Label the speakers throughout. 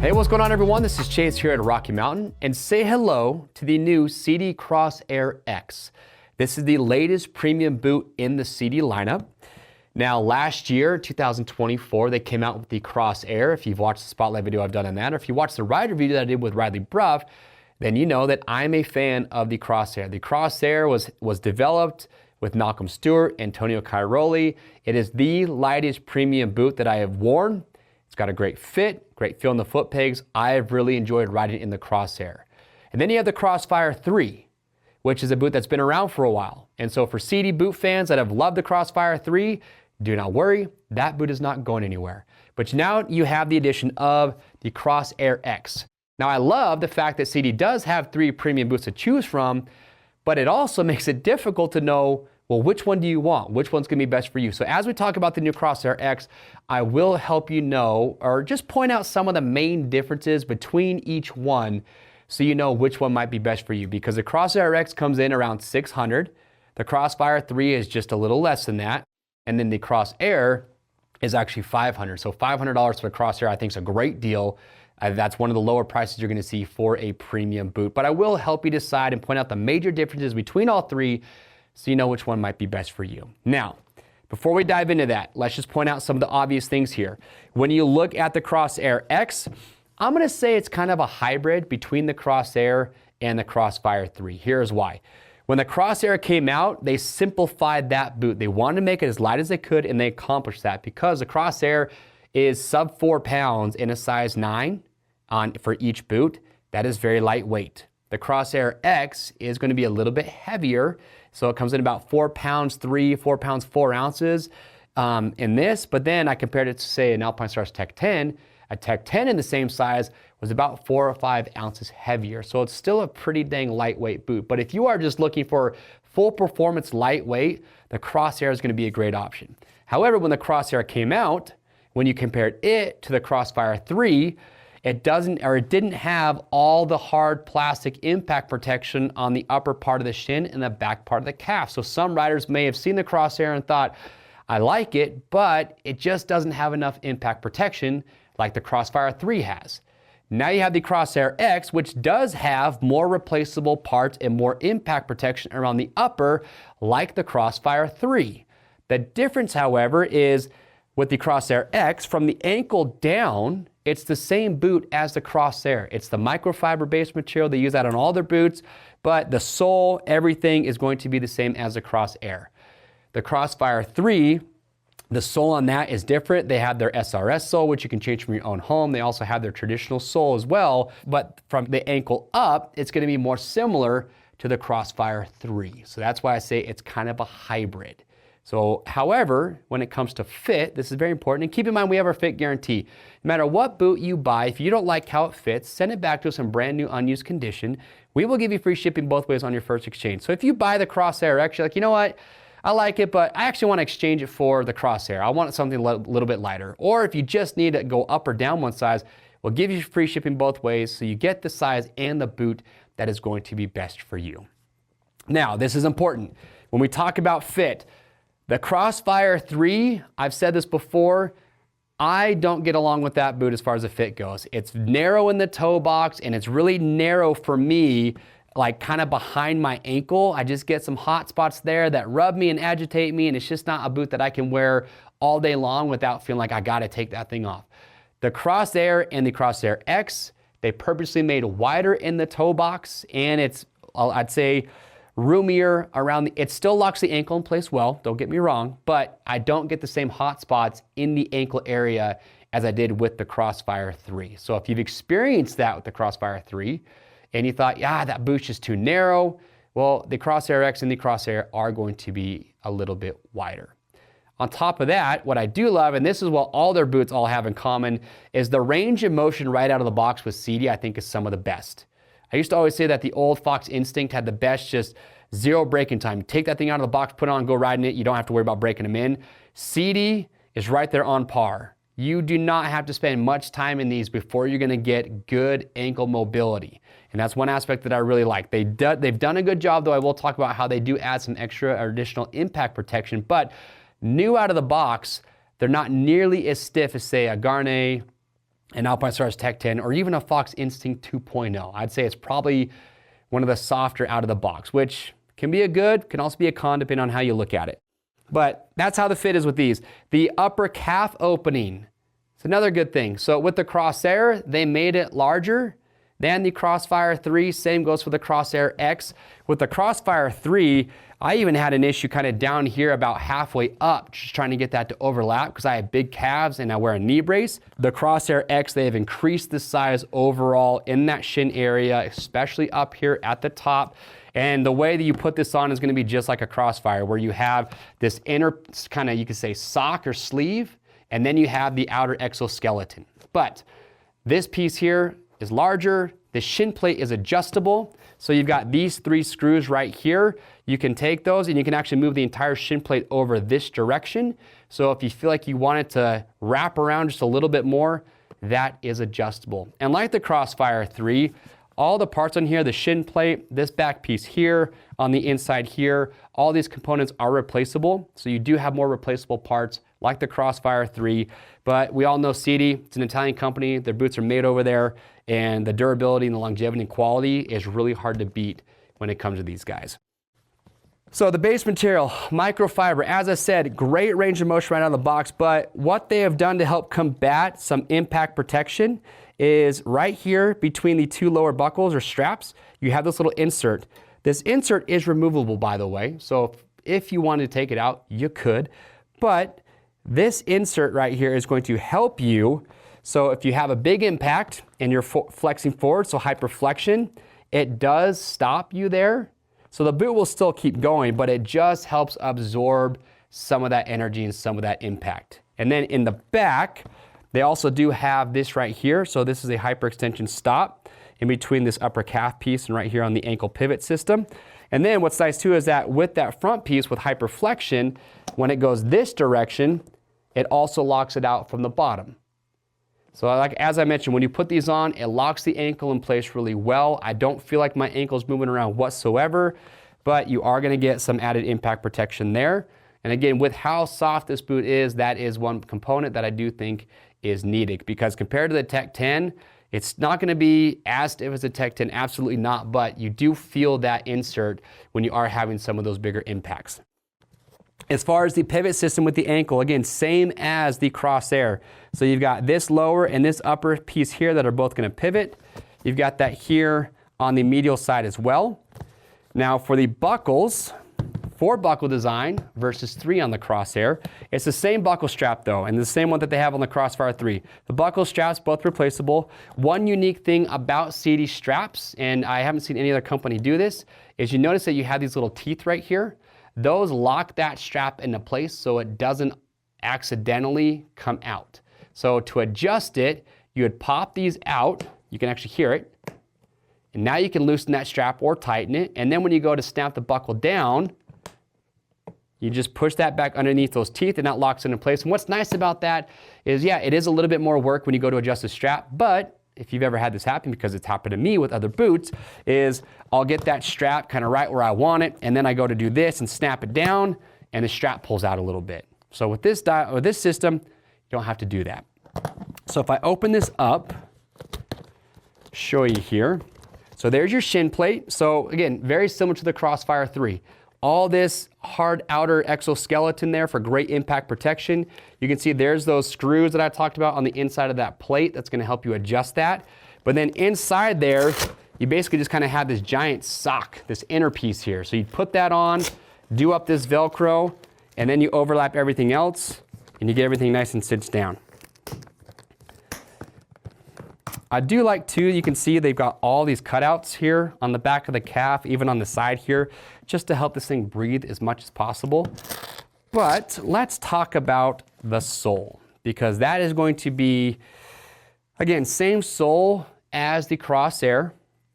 Speaker 1: Hey, what's going on everyone? This is Chase here at Rocky Mountain, and say hello to the new Sidi Crossair X. This is the latest premium boot in the Sidi lineup. Now last year, 2024, they came out with the Crossair. If you've watched the spotlight video I've done on that, or if you watched the rider video that I did with Riley Bruff, then you know that I'm a fan of the Crossair. The Crossair was developed with Malcolm Stewart, Antonio Cairoli. It is the lightest premium boot that I have worn. It's got a great fit, great feel in the foot pegs. I have really enjoyed riding in the Crossair. And then you have the Crossfire 3, which is a boot that's been around for a while. And so for Sidi boot fans that have loved the Crossfire 3, do not worry, that boot is not going anywhere. But now you have the addition of the Crossair X. Now I love the fact that Sidi does have 3 premium boots to choose from, but it also makes it difficult to know, well, which one do you want? Which one's gonna be best for you? So as we talk about the new Crossair X, I will help you know, or just point out some of the main differences between each one so you know which one might be best for you. Because the Crossair X comes in around $600, the Crossfire 3 is just a little less than that, and then the Crossair is actually $500. So $500 for the Crossair I think is a great deal. That's one of the lower prices you're gonna see for a premium boot. But I will help you decide and point out the major differences between all 3 so you know which one might be best for you. Now, before we dive into that, let's just point out some of the obvious things here. When you look at the Crossair X, I'm gonna say it's kind of a hybrid between the Crossair and the Crossfire 3. Here's why. When the Crossair came out, they simplified that boot. They wanted to make it as light as they could, and they accomplished that because the Crossair is sub 4 pounds in a size 9 for each boot. That is very lightweight. The Crossair X is going to be a little bit heavier, so it comes in about 4 pounds 3, 4 pounds 4 ounces in this. But then I compared it to, say, an Alpinestars Tech 10. A Tech 10 in the same size was about 4 or 5 ounces heavier. So it's still a pretty dang lightweight boot. But if you are just looking for full performance lightweight, the Crossair is going to be a great option. However, when the Crossair came out, when you compared it to the Crossfire 3, it didn't have all the hard plastic impact protection on the upper part of the shin and the back part of the calf. So some riders may have seen the Crossair and thought, I like it, but it just doesn't have enough impact protection like the Crossfire 3 has. Now you have the Crossair X, which does have more replaceable parts and more impact protection around the upper like the Crossfire 3. The difference, however, is with the Crossair X, from the ankle down, it's the same boot as the Crossair. It's the microfiber-based material. They use that on all their boots, but the sole, everything is going to be the same as the Crossair. The Crossfire 3, the sole on that is different. They have their SRS sole, which you can change from your own home. They also have their traditional sole as well, but from the ankle up, it's gonna be more similar to the Crossfire 3. So that's why I say it's kind of a hybrid. So, however, when it comes to fit, this is very important. And keep in mind, we have our fit guarantee. No matter what boot you buy, if you don't like how it fits, send it back to us in brand new, unused condition. We will give you free shipping both ways on your first exchange. So if you buy the Crossair X, you're like, you know what? I like it, but I actually want to exchange it for the Crossair. I want something a little bit lighter. Or if you just need to go up or down one size, we'll give you free shipping both ways so you get the size and the boot that is going to be best for you. Now, this is important. When we talk about fit, the Crossfire 3, I've said this before, I don't get along with that boot as far as the fit goes. It's narrow in the toe box, and it's really narrow for me, like kind of behind my ankle. I just get some hot spots there that rub me and agitate me, and it's just not a boot that I can wear all day long without feeling like I gotta take that thing off. The Crossair and the Crossair X, they purposely made wider in the toe box, and it's, I'd say, roomier around it still locks the ankle in place well, don't get me wrong, but I don't get the same hot spots in the ankle area as I did with the Crossfire 3. So if you've experienced that with the Crossfire 3 and you thought, yeah, that boot's just too narrow, well, the Crossair X and the Crossair are going to be a little bit wider. On top of that, what I do love, and this is what all their boots all have in common, is the range of motion right out of the box with Sidi, I think is some of the best. I used to always say that the old Fox Instinct had the best, just zero braking time. Take that thing out of the box, put it on, go riding it. You don't have to worry about breaking them in. Sidi is right there on par. You do not have to spend much time in these before you're gonna get good ankle mobility. And that's one aspect that I really like. They've done a good job, though I will talk about how they do add some extra or additional impact protection, but new out of the box, they're not nearly as stiff as, say, a Garnet an Alpinestars Tech 10 or even a Fox Instinct 2.0. I'd say it's probably one of the softer out of the box, which can be a good, can also be a con depending on how you look at it. But that's how the fit is with these. The upper calf opening, it's another good thing. So with the Crossair, they made it larger than the Crossfire 3. Same goes for the Crossair X. With the Crossfire 3, I even had an issue kind of down here about halfway up, just trying to get that to overlap because I have big calves and I wear a knee brace. The Crossair X, they have increased the size overall in that shin area, especially up here at the top. And the way that you put this on is going to be just like a Crossfire, where you have this inner kind of, you could say, sock or sleeve, and then you have the outer exoskeleton. But this piece here is larger. The shin plate is adjustable. So you've got these 3 screws right here. You can take those and you can actually move the entire shin plate over this direction. So if you feel like you want it to wrap around just a little bit more, that is adjustable. And like the Crossfire 3, all the parts on here, the shin plate, this back piece here, on the inside here, all these components are replaceable. So you do have more replaceable parts like the Crossfire 3, but we all know Sidi, it's an Italian company, their boots are made over there, and the durability and the longevity and quality is really hard to beat when it comes to these guys. So the base material, microfiber, as I said, great range of motion right out of the box, but what they have done to help combat some impact protection is right here between the 2 lower buckles or straps, you have this little insert. This insert is removable, by the way, so if you wanted to take it out, you could, but this insert right here is going to help you. So if you have a big impact and you're flexing forward, so hyperflexion, it does stop you there. So the boot will still keep going, but it just helps absorb some of that energy and some of that impact. And then in the back, they also do have this right here. So this is a hyperextension stop in between this upper calf piece and right here on the ankle pivot system. And then what's nice too is that with that front piece with hyperflexion, when it goes this direction, it also locks it out from the bottom. So like, as I mentioned, when you put these on, it locks the ankle in place really well. I don't feel like my ankle's moving around whatsoever, but you are gonna get some added impact protection there. And again, with how soft this boot is, that is one component that I do think is needed, because compared to the Tech 10, it's not gonna be as stiff as the Tech 10, absolutely not, but you do feel that insert when you are having some of those bigger impacts. As far as the pivot system with the ankle, again, same as the Crossair. So you've got this lower and this upper piece here that are both gonna pivot. You've got that here on the medial side as well. Now for the buckles, 4 buckle design versus 3 on the Crossair. It's the same buckle strap though, and the same one that they have on the Crossfire 3. The buckle straps, both replaceable. One unique thing about Sidi straps, and I haven't seen any other company do this, is you notice that you have these little teeth right here. Those lock that strap into place so it doesn't accidentally come out. So to adjust it, you would pop these out, you can actually hear it, and now you can loosen that strap or tighten it, and then when you go to snap the buckle down, you just push that back underneath those teeth and that locks it in place. And what's nice about that is, yeah, it is a little bit more work when you go to adjust the strap, but if you've ever had this happen, because it's happened to me with other boots, is I'll get that strap kind of right where I want it, and then I go to do this and snap it down, and the strap pulls out a little bit. So with this system, you don't have to do that. So if I open this up, show you here. So there's your shin plate. So again, very similar to the Crossfire 3. All this hard outer exoskeleton there for great impact protection. You can see there's those screws that I talked about on the inside of that plate. That's gonna help you adjust that. But then inside there, you basically just kind of have this giant sock, this inner piece here. So you put that on, do up this Velcro, and then you overlap everything else, and you get everything nice and sits down. I do like too, you can see they've got all these cutouts here on the back of the calf, even on the side here, just to help this thing breathe as much as possible. But let's talk about the sole, because that is going to be, again, same sole as the Crossair,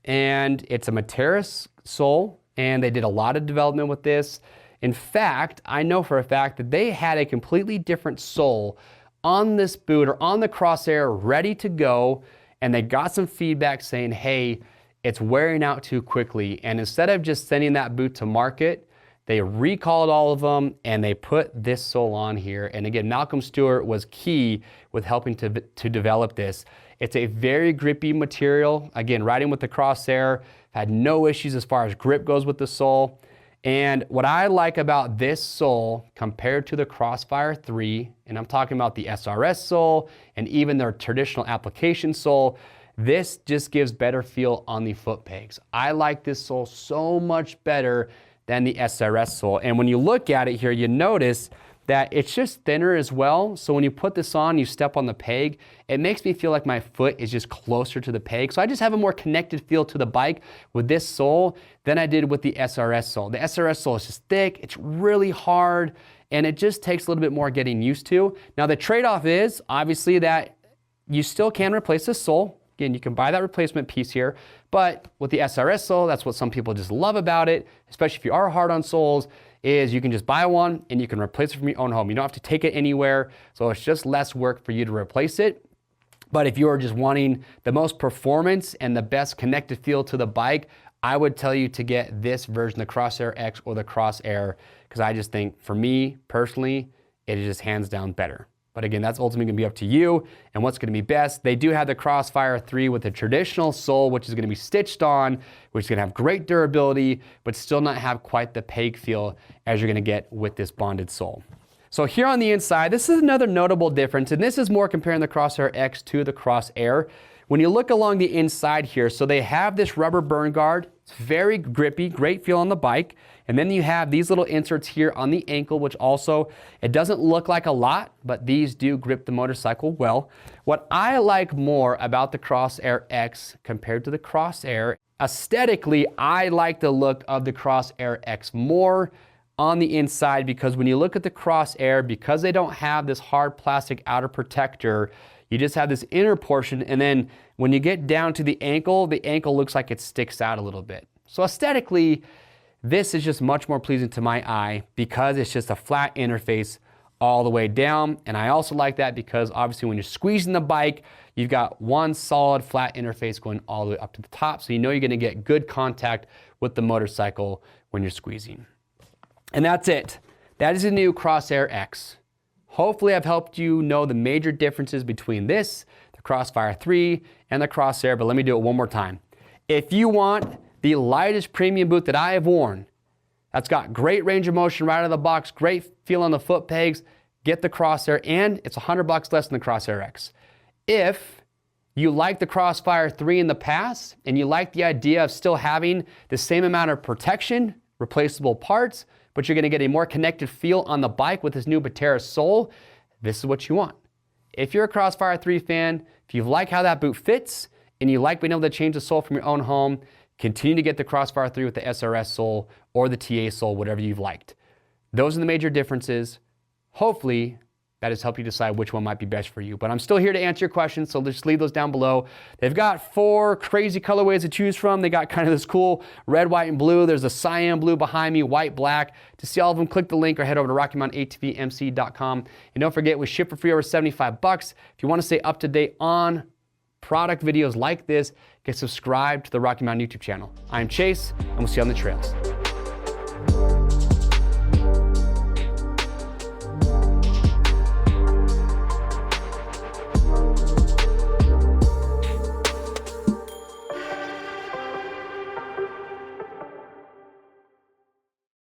Speaker 1: and it's a Materiis sole, and they did a lot of development with this. In fact, I know for a fact that they had a completely different sole on this boot or on the Crossair ready to go, and they got some feedback saying, hey, it's wearing out too quickly. And instead of just sending that boot to market, They recalled all of them and they put this sole on here. And again, Malcolm Stewart was key with helping to develop this. It's a very grippy material. Again, riding with the Crossair, had no issues as far as grip goes with the sole. And what I like about this sole compared to the Crossfire 3, and I'm talking about the SRS sole and even their traditional application sole, this just gives better feel on the foot pegs. I like this sole so much better than the SRS sole. And when you look at it here, you notice that it's just thinner as well. So when you put this on, you step on the peg, it makes me feel like my foot is just closer to the peg. So I just have a more connected feel to the bike with this sole than I did with the SRS sole. The SRS sole is just thick, it's really hard, and it just takes a little bit more getting used to. Now the trade-off is obviously that you still can replace the sole. Again, you can buy that replacement piece here, but with the SRS sole, that's what some people just love about it, especially if you are hard on soles, is you can just buy one and you can replace it from your own home. You don't have to take it anywhere, so it's just less work for you to replace it. But if you are just wanting the most performance and the best connected feel to the bike, I would tell you to get this version, the Crossair X or the Crossair, because I just think, for me personally, it is just hands down better. But again, that's ultimately gonna be up to you and what's gonna be best. They do have the Crossfire 3 with the traditional sole, which is gonna be stitched on, which is gonna have great durability, but still not have quite the peg feel as you're gonna get with this bonded sole. So here on the inside, this is another notable difference, and this is more comparing the Crossair X to the Crossair. When you look along the inside here, so they have this rubber burn guard. It's very grippy, great feel on the bike. And then you have these little inserts here on the ankle, which also, it doesn't look like a lot, but these do grip the motorcycle well. What I like more about the Crossair X compared to the Crossair, aesthetically, I like the look of the Crossair X more on the inside, because when you look at the Crossair, because they don't have this hard plastic outer protector, you just have this inner portion, and then when you get down to the ankle looks like it sticks out a little bit. So aesthetically, this is just much more pleasing to my eye because it's just a flat interface all the way down. And I also like that because obviously when you're squeezing the bike, you've got one solid flat interface going all the way up to the top. So you know you're gonna get good contact with the motorcycle when you're squeezing. And that's it. That is the new Crossair X. Hopefully I've helped you know the major differences between this, the Crossfire 3, and the Crossair, but let me do it one more time. If you want the lightest premium boot that I have worn, that's got great range of motion right out of the box, great feel on the foot pegs, get the Crossair, and it's $100 less than the Crossair X. If you like the Crossfire 3 in the past, and you like the idea of still having the same amount of protection, replaceable parts, but you're gonna get a more connected feel on the bike with this new Materiis sole, this is what you want. If you're a Crossfire 3 fan, if you like how that boot fits, and you like being able to change the sole from your own home, continue to get the Crossfire 3 with the SRS sole or the TA sole, whatever you've liked. Those are the major differences. Hopefully, that has helped you decide which one might be best for you. But I'm still here to answer your questions, so just leave those down below. They've got 4 crazy colorways to choose from. They got kind of this cool red, white, and blue. There's a cyan blue behind me, white, black. To see all of them, click the link or head over to RockyMountainATVMC.com. And don't forget, we ship for free over $75. If you want to stay up to date on product videos like this, get subscribed to the Rocky Mountain YouTube channel. I'm Chase, and we'll see you on the trails.